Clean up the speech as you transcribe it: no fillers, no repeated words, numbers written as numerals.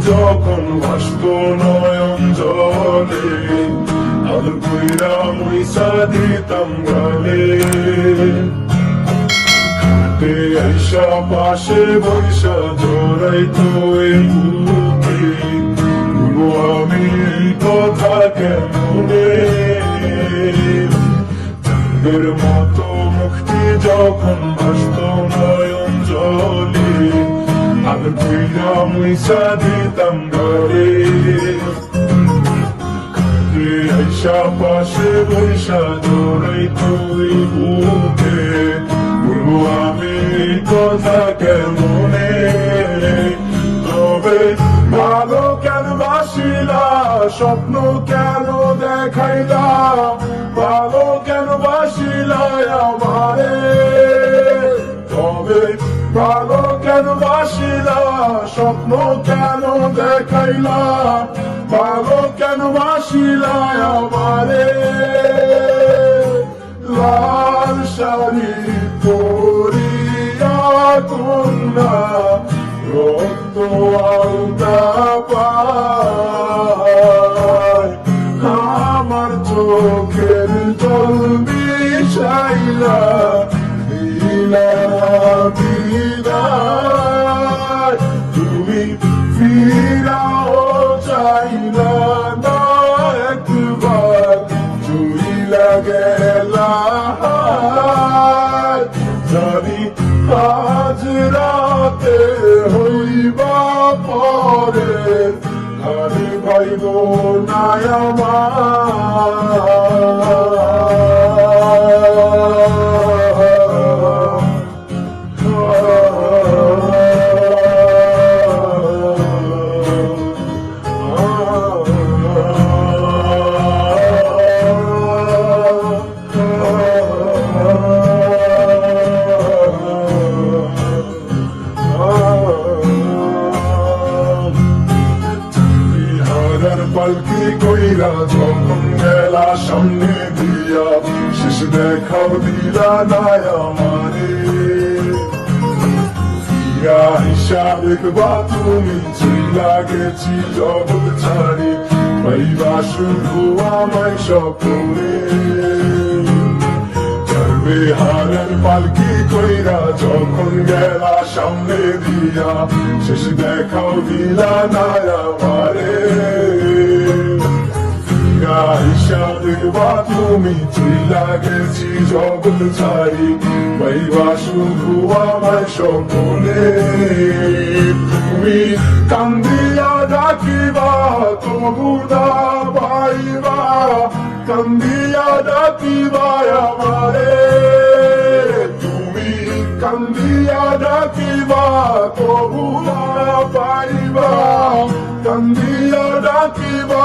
যখন ভাসত নয়ন জলে, আদর কইরা মুইসা দিতাম গালে। খাটে আইসা পাশে বৈশা জড়াইতো এই বুকে, বলবো আমি এই কথা কেমনে। চাঁদের মতো মুক্তি যখন ভাসত নয়ন জলে, আদর কইরা মুইসা দিতাম গালে। খাটে আইসা পাশে বৈশা জড়াইতো এই বুকে, বলবো আমি এই কথা কেমনে। তবে ভালো কেন বাসিলা, স্বপ্ন কেন দেখাইলা, ভালো কেন বাসিলা আমারে। তবে ভালো কেন বাসিলা, স্বপ্ন কেন দেখাইলা, ভালো কেন বাসিলা আমারে। লাল শাড়ি পরিয়া কন্যা, রক্ত আলতা পায়, আমার চোখের জল মিশাইলা দিলা বিদায়। তুমি ফিরাও চাইলা না একবার, চুইলা গেলা জানি আজ রাতে হইবা পরে, আর ভাইব না পালকি কইরা যখন গেলা সামনে দিয়া, শেষ দেখাও দিলা না আমারে। ফিরা হিসাব দেখবা তুমি, চইলা গেছি জগৎ ছাড়ি, পাইবা শুধু আমায় স্বপ্নে। চলবে হারের পালকি কইরা যখন গেলা সামনে দিয়া, শেষ দেখাও দিলা না আমারে। হিসাব দেখবা তুমি, চইলা গেছি জগৎ ছাড়ি, পাইবা শুধু আমায় স্বপ্নে। তুমি কান্দিয়া ডাকিবা তবু না পাইবা, কান্দিয়া ডাকিবা আমারে। তুমি কান্দিয়া ডাকিবা তবু না পাইবা, কান্দিয়া ডাকিবা